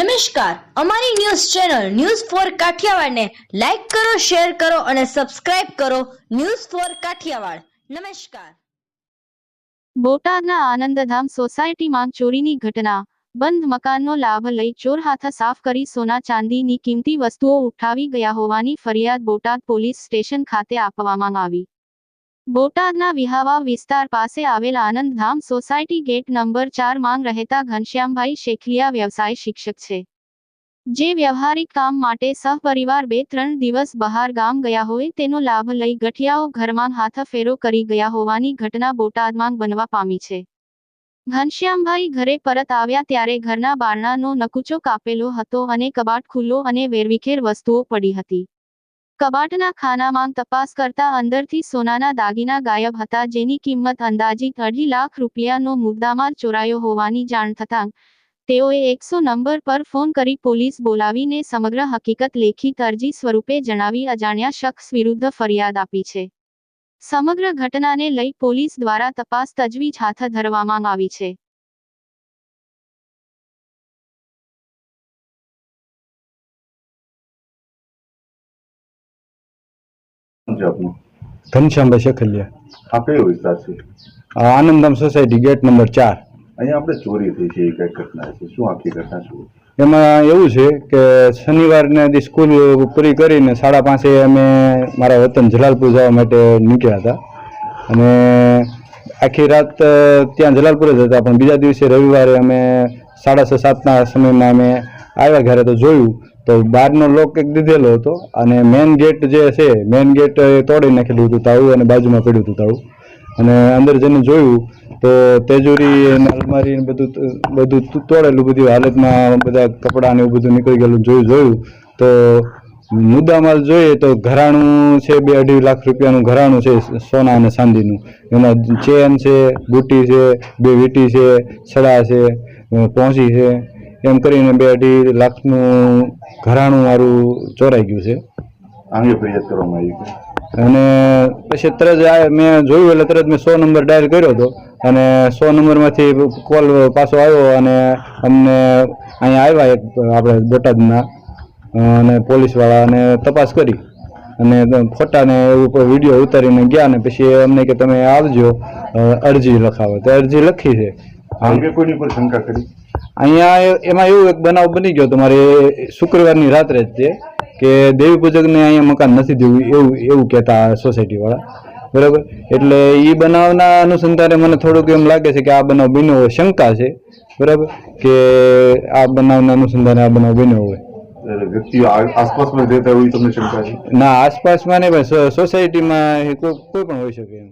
નમસ્કાર, અમારી news channel news for Kathiawad ને લાઈક કરો, શેર કરો અને સબસ્ક્રાઇબ કરો. News for Kathiawad. નમસ્કાર. બોટાદના આનંદધામ સોસાયટીમાં ચોરીની ઘટના. બંધ મકાનનો લાભ લઈ ચોર હાથ સાફ કરી સોના ચાંદીની કિંમતી વસ્તુઓ ઉઠાવી ગયા હોવાની ફરિયાદ બોટાદ પોલીસ સ્ટેશન ખાતે આપવામાં આવી. બોટાદના વિહાવા વિસ્તાર પાસે આવેલ આનંદધામ સોસાયટી ગેટ નંબર 4 માંગ રહેતા ઘનશ્યામભાઈ શેખલિયા વ્યવસાય શિક્ષક છે, જે વ્યવહારિક કામ માટે સહપરિવાર 2-3 દિવસ બહાર ગામ ગયા હોય તેનો લાભ લઈ ગઠિયાઓ ઘરમાં હાથ ફેરો કરી ગયા હોવાની ઘટના બોટાદમાં બનવા પામી છે. ઘનશ્યામભાઈ ઘરે પરત આવ્યા ત્યારે ઘરના બારણાનો નકુચો કાપેલો હતો અને કબાટ ખુલ્લો અને વેરવિખેર વસ્તુઓ પડી હતી. કબાટના ખાનામાં તપાસ કરતા અંદરથી સોનાના દાગીના ગાયબ હતા, જેની કિંમત અંદાજિત 2.5 લાખ રૂપિયાનો મુદ્દામાલ ચોરાયો હોવાની જાણ થતાં તેઓએ 100 નંબર પર ફોન કરી પોલીસ બોલાવીને સમગ્ર હકીકત લેખિત અરજી સ્વરૂપે જણાવી અજાણ્યા શખ્સ વિરુદ્ધ ફરિયાદ આપી છે. સમગ્ર ઘટનાને લઈ પોલીસ દ્વારા તપાસ તજવીજ હાથ ધરવામાં આવી છે. ઘનશ્યામભાઈ શેખલિયા. આ કયો વિસ્તાર છે? આનંદધામ સોસાયટી ગેટ નંબર 4. અહીંયા આપણે ચોરી થઈ છે, એ કઈ ઘટના છે? શું આખી ઘટના શું? એમાં એવું છે કે શનિવારના દી સ્કૂલ પૂરી કરીને 5:30 અમે મારા વતન જલાલપુર જવા માટે નીકળ્યા હતા અને આખી રાત ત્યાં જલાલપુર જ હતા. પણ બીજા દિવસે રવિવારે અમે 6:30-7ના સમયમાં અમે આવ્યા ઘરે તો જોયું તો બહારનો લોક એક દીધેલો હતો અને મેઇન ગેટ જે છે મેઇન ગેટ તોડી નાખેલું હતું તાળું અને બાજુમાં પડ્યું હતું તાળું. અને અંદર જઈને જોયું તો તેજોરી અને અલમારી બધું તોડેલું, બધી હાલતમાં બધા કપડાં ને એવું બધું નીકળી ગયેલું જોયું તો મુદ્દામાલ જોઈએ તો ઘરાણું છે, 2.5 લાખ રૂપિયાનું ઘરાણું છે સોના અને ચાંદીનું. એમાં ચેન છે, બુટી છે, 2 વીંટી છે, છડા છે, પહોંચી છે, એમ કરીને 2.5 લાખનું ઘરાણું મારું ચોરાઈ ગયું છે. આંગે ફરિયાદ કરવામાં આવી અને પછી તરત મેં જોયું એટલે તરત મેં 100 નંબર ડાયલ કર્યો હતો અને 100 નંબરમાંથી કોલ પાછો આવ્યો અને અમને અહીંયા આવ્યા એક આપણે બોટાદના અને પોલીસવાળા અને તપાસ કરી અને ફોટાને એવું વિડીયો ઉતારીને ગયા ને પછી અમને કે તમે આવજો અરજી લખાવો. તો અરજી લખી છે. આંગે કોઈની પર શંકા કરી? અહીંયા એમાં એવું એક બનાવ બની ગયો તમારે શુક્રવારની રાત્રે જ છે કે દેવી પૂજકને અહીંયા મકાન નથી દેવું એવું કહેતા સોસાયટીવાળા, બરાબર. એટલે એ બનાવના અનુસંધાને મને થોડુંક એમ લાગે છે કે આ બનાવ બન્યો હોય, શંકા છે, બરાબર, કે આ બનાવના અનુસંધાને આ બનાવ બન્યો હોય. વ્યક્તિઓ આસપાસમાં રહેતા હોય તમને શંકા છે? ના, આસપાસમાં નહીં, સોસાયટીમાં કોઈ પણ હોઈ શકે એમ.